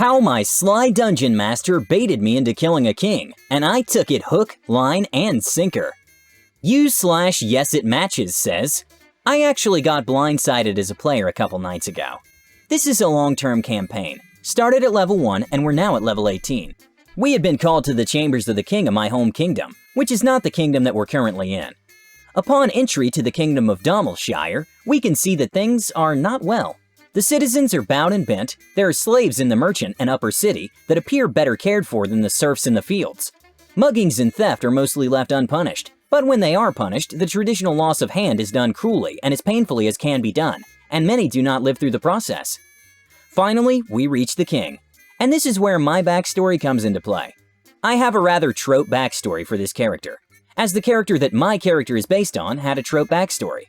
How my sly dungeon master baited me into killing a king, and I took it hook, line, and sinker. U/YesItMatches says, I actually got blindsided as a player a couple nights ago. This is a long-term campaign. Started at level 1 and we're now at level 18. We had been called to the chambers of the king of my home kingdom, which is not the kingdom that we're currently in. Upon entry to the kingdom of Domelshire, we can see that things are not well. The citizens are bowed and bent, there are slaves in the merchant and upper city that appear better cared for than the serfs in the fields. Muggings and theft are mostly left unpunished, but when they are punished, the traditional loss of hand is done cruelly and as painfully as can be done, and many do not live through the process. Finally, we reach the king, and this is where my backstory comes into play. I have a rather trope backstory for this character, as the character that my character is based on had a trope backstory.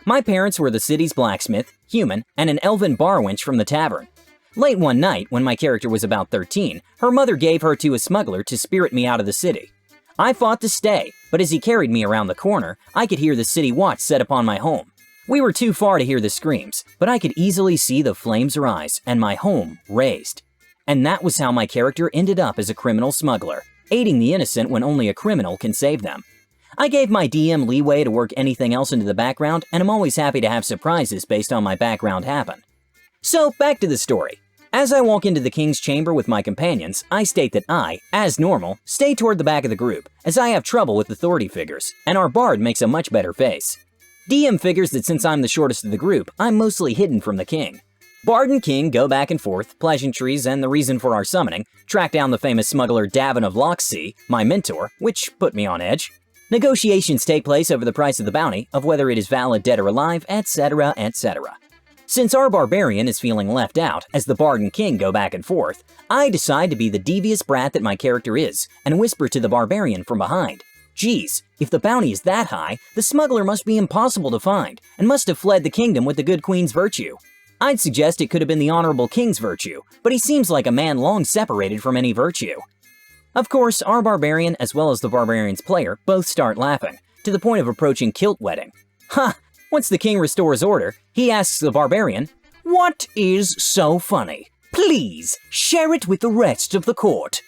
My parents were the city's blacksmith, human, and an elven bar wench from the tavern. Late one night, when my character was about 13, her mother gave her to a smuggler to spirit me out of the city. I fought to stay, but as he carried me around the corner, I could hear the city watch set upon my home. We were too far to hear the screams, but I could easily see the flames rise and my home razed. And that was how my character ended up as a criminal smuggler, aiding the innocent when only a criminal can save them. I gave my DM leeway to work anything else into the background, and I'm always happy to have surprises based on my background happen. So, back to the story. As I walk into the king's chamber with my companions, I state that I, as normal, stay toward the back of the group, as I have trouble with authority figures, and our bard makes a much better face. DM figures that since I'm the shortest of the group, I'm mostly hidden from the king. Bard and king go back and forth, pleasantries and the reason for our summoning, track down the famous smuggler Davin of Locksea, my mentor, which put me on edge. Negotiations take place over the price of the bounty, of whether it is valid, dead or alive, etc., etc. Since our barbarian is feeling left out as the bard and king go back and forth, I decide to be the devious brat that my character is and whisper to the barbarian from behind. Geez, if the bounty is that high, the smuggler must be impossible to find and must have fled the kingdom with the good queen's virtue. I'd suggest it could have been the honorable king's virtue, but he seems like a man long separated from any virtue. Of course, our barbarian as well as the barbarian's player both start laughing, to the point of approaching kilt wedding. Ha! Once the king restores order, he asks the barbarian, "What is so funny? Please, share it with the rest of the court."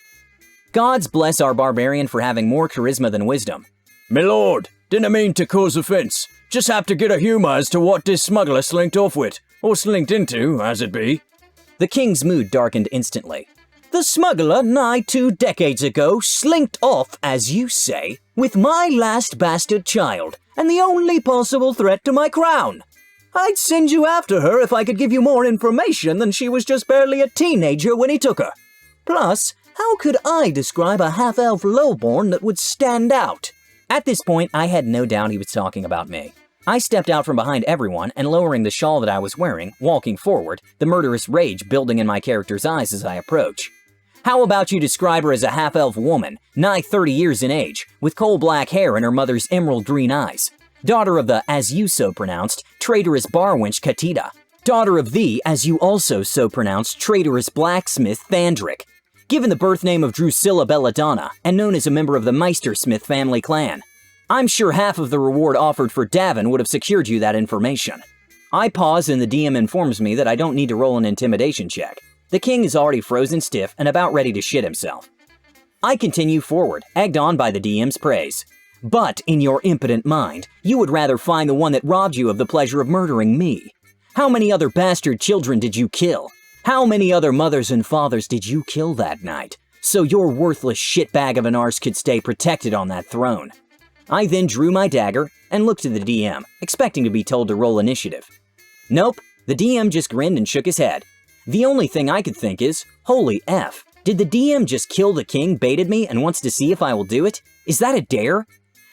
Gods bless our barbarian for having more charisma than wisdom. "My lord, didn't mean to cause offense. Just have to get a humor as to what this smuggler slinked off with, or slinked into, as it be." The king's mood darkened instantly. "The smuggler nigh 2 decades ago slinked off, as you say, with my last bastard child, and the only possible threat to my crown. I'd send you after her if I could give you more information than she was just barely a teenager when he took her. Plus, how could I describe a half-elf lowborn that would stand out?" At this point, I had no doubt he was talking about me. I stepped out from behind everyone and lowering the shawl that I was wearing, walking forward, the murderous rage building in my character's eyes as I approach. "How about you describe her as a half-elf woman, nigh 30 years in age, with coal-black hair and her mother's emerald green eyes, daughter of the, as you so pronounced, traitorous bar wench Katita, daughter of the, as you also so pronounced, traitorous blacksmith Thandrick, given the birth name of Drusilla Belladonna, and known as a member of the Meistersmith family clan. I'm sure half of the reward offered for Davin would have secured you that information." I pause and the DM informs me that I don't need to roll an intimidation check. The king is already frozen stiff and about ready to shit himself. I continue forward, egged on by the DM's praise. "But in your impotent mind, you would rather find the one that robbed you of the pleasure of murdering me. How many other bastard children did you kill? How many other mothers and fathers did you kill that night? So your worthless shitbag of an arse could stay protected on that throne." I then drew my dagger and looked to the DM, expecting to be told to roll initiative. Nope, the DM just grinned and shook his head. The only thing I could think is, holy F, did the DM just kill the king, baited me, and wants to see if I will do it? Is that a dare?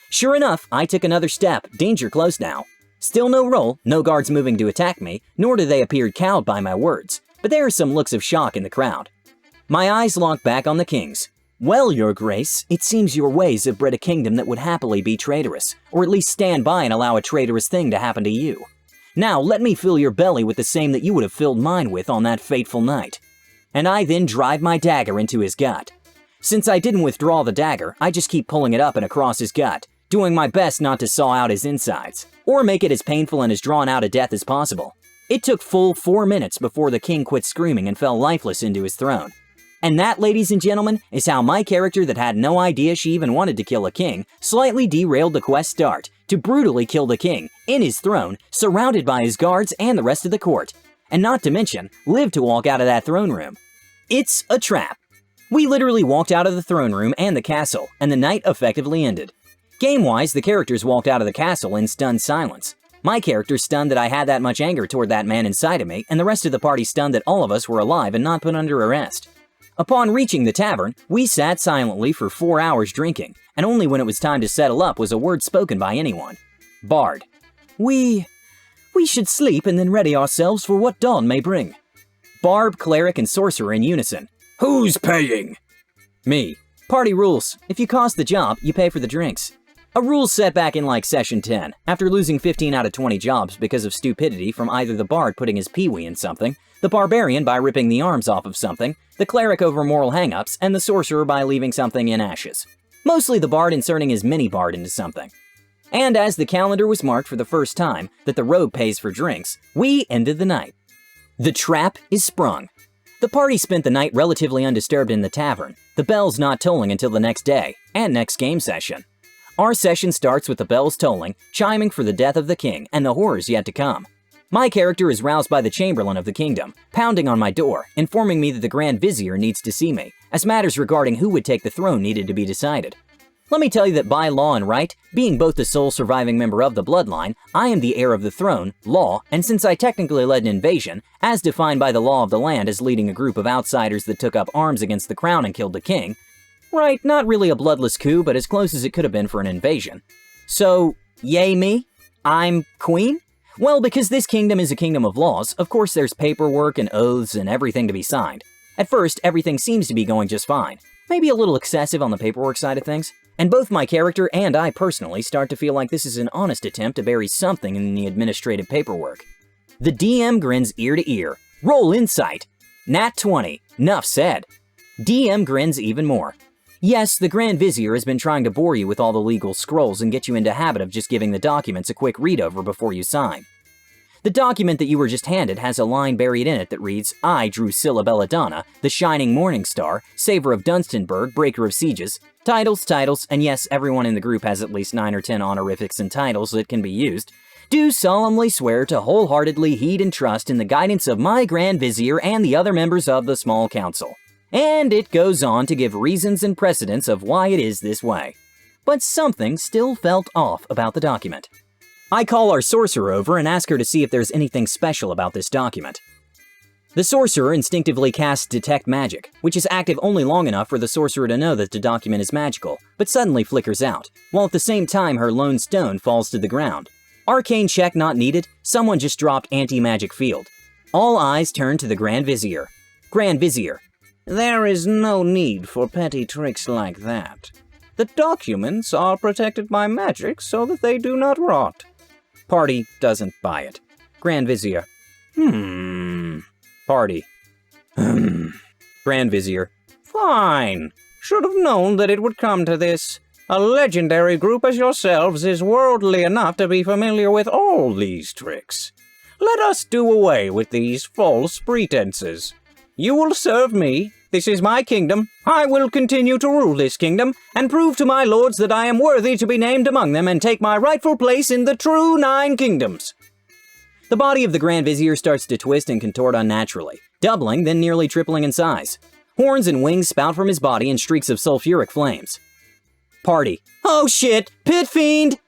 Sure enough, I took another step, danger close now. Still no roll, no guards moving to attack me, nor do they appear cowed by my words, but there are some looks of shock in the crowd. My eyes locked back on the king's. "Well, your grace, it seems your ways have bred a kingdom that would happily be traitorous, or at least stand by and allow a traitorous thing to happen to you. Now let me fill your belly with the same that you would have filled mine with on that fateful night." And I then drive my dagger into his gut. Since I didn't withdraw the dagger, I just keep pulling it up and across his gut, doing my best not to saw out his insides, or make it as painful and as drawn out a death as possible. It took full 4 minutes before the king quit screaming and fell lifeless into his throne. And that, ladies and gentlemen, is how my character that had no idea she even wanted to kill a king slightly derailed the quest start to brutally kill the king in his throne, surrounded by his guards and the rest of the court. And not to mention, lived to walk out of that throne room. It's a trap. We literally walked out of the throne room and the castle, and the night effectively ended. Game-wise, the characters walked out of the castle in stunned silence. My character stunned that I had that much anger toward that man inside of me, and the rest of the party stunned that all of us were alive and not put under arrest. Upon reaching the tavern, we sat silently for 4 hours drinking, and only when it was time to settle up was a word spoken by anyone. Bard. We should sleep and then ready ourselves for what dawn may bring. Barb, cleric, and sorcerer in unison. Who's paying? Me. Party rules. If you cost the job, you pay for the drinks. A rule set back in like session 10, after losing 15 out of 20 jobs because of stupidity from either the bard putting his peewee in something, the barbarian by ripping the arms off of something, the cleric over moral hangups, and the sorcerer by leaving something in ashes. Mostly the bard inserting his mini-bard into something. And as the calendar was marked for the first time that the rogue pays for drinks, we ended the night. The trap is sprung. The party spent the night relatively undisturbed in the tavern, the bells not tolling until the next day, and next game session. Our session starts with the bells tolling, chiming for the death of the king and the horrors yet to come. My character is roused by the chamberlain of the kingdom, pounding on my door, informing me that the Grand Vizier needs to see me, as matters regarding who would take the throne needed to be decided. Let me tell you that by law and right, being both the sole surviving member of the bloodline, I am the heir of the throne, law, and since I technically led an invasion, as defined by the law of the land as leading a group of outsiders that took up arms against the crown and killed the king, right, not really a bloodless coup, but as close as it could have been for an invasion. So, yay me? I'm queen? Well, because this kingdom is a kingdom of laws, of course there's paperwork and oaths and everything to be signed. At first, everything seems to be going just fine. Maybe a little excessive on the paperwork side of things. And both my character and I personally start to feel like this is an honest attempt to bury something in the administrative paperwork. The DM grins ear to ear. Roll insight. Nat 20. Nuff said. DM grins even more. Yes, the Grand Vizier has been trying to bore you with all the legal scrolls and get you into habit of just giving the documents a quick read-over before you sign. The document that you were just handed has a line buried in it that reads, I, Drusilla Belladonna, the Shining Morning Star, Saver of Dunstanburg, Breaker of Sieges, titles, and yes, everyone in the group has at least 9 or 10 honorifics and titles that can be used, do solemnly swear to wholeheartedly heed and trust in the guidance of my Grand Vizier and the other members of the small council. And it goes on to give reasons and precedents of why it is this way. But something still felt off about the document. I call our sorcerer over and ask her to see if there's anything special about this document. The sorcerer instinctively casts Detect Magic, which is active only long enough for the sorcerer to know that the document is magical, but suddenly flickers out, while at the same time her lone stone falls to the ground. Arcane check not needed, someone just dropped anti-magic field. All eyes turn to the Grand Vizier. Grand Vizier. There is no need for petty tricks like that. The documents are protected by magic so that they do not rot. Party doesn't buy it. Grand Vizier. Party. Grand Vizier. Fine. Should have known that it would come to this. A legendary group as yourselves is worldly enough to be familiar with all these tricks. Let us do away with these false pretenses. You will serve me. This is my kingdom. I will continue to rule this kingdom, and prove to my lords that I am worthy to be named among them and take my rightful place in the true 9 kingdoms. The body of the Grand Vizier starts to twist and contort unnaturally, doubling, then nearly tripling in size. Horns and wings spout from his body in streaks of sulfuric flames. Party. Oh shit! Pit Fiend!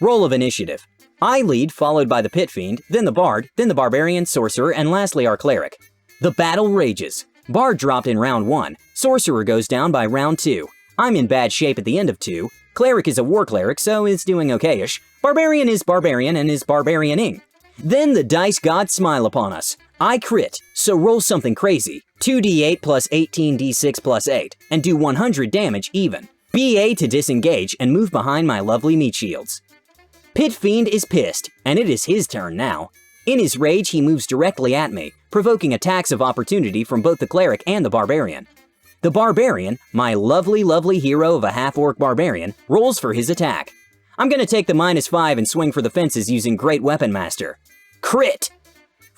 Roll of initiative. I lead, followed by the Pit Fiend, then the Bard, then the Barbarian, Sorcerer, and lastly our Cleric. The battle rages. Bard dropped in round 1. Sorcerer goes down by round 2. I'm in bad shape at the end of 2. Cleric is a war cleric, so is doing okay-ish. Barbarian is barbarian and is barbarianing. Then the dice gods smile upon us. I crit, so roll something crazy. 2d8 plus 18d6 plus 8, and do 100 damage even. BA to disengage and move behind my lovely meat shields. Pit Fiend is pissed, and it is his turn now. In his rage, he moves directly at me, provoking attacks of opportunity from both the Cleric and the Barbarian. The Barbarian, my lovely hero of a half-orc barbarian, rolls for his attack. I'm gonna take the -5 and swing for the fences using Great Weapon Master. Crit!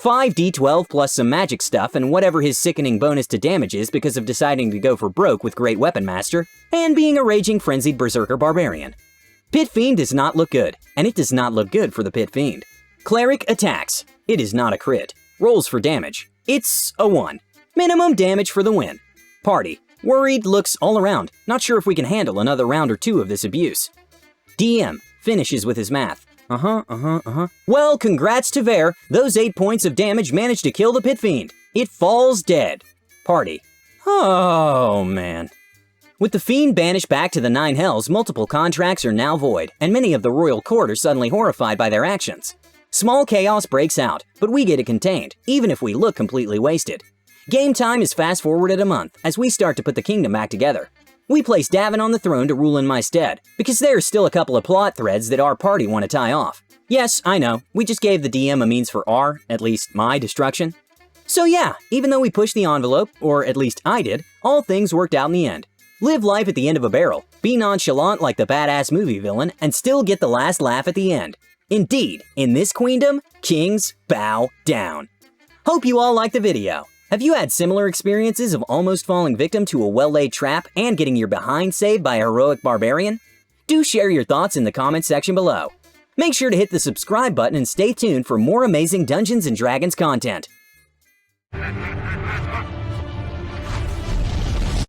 5d12 plus some magic stuff and whatever his sickening bonus to damage is because of deciding to go for broke with Great Weapon Master, and being a raging frenzied berserker barbarian. Pit Fiend does not look good, and it does not look good for the Pit Fiend. Cleric attacks. It is not a crit. Rolls for damage. It's a 1. Minimum damage for the win. Party. Worried looks all around, not sure if we can handle another round or 2 of this abuse. DM finishes with his math. Well, congrats to Ver, those 8 points of damage managed to kill the Pit Fiend. It falls dead. Party. Oh, man. With the Fiend banished back to the 9 Hells, multiple contracts are now void, and many of the royal court are suddenly horrified by their actions. Small chaos breaks out, but we get it contained, even if we look completely wasted. Game time is fast-forwarded a month, as we start to put the kingdom back together. We place Davin on the throne to rule in my stead, because there are still a couple of plot threads that our party want to tie off. Yes, I know, we just gave the DM a means for our, at least my, destruction. So yeah, even though we pushed the envelope, or at least I did, all things worked out in the end. Live life at the end of a barrel, be nonchalant like the badass movie villain, and still get the last laugh at the end. Indeed, in this queendom, kings bow down. Hope you all liked the video. Have you had similar experiences of almost falling victim to a well-laid trap and getting your behind saved by a heroic barbarian? Do share your thoughts in the comments section below. Make sure to hit the subscribe button and stay tuned for more amazing Dungeons & Dragons content.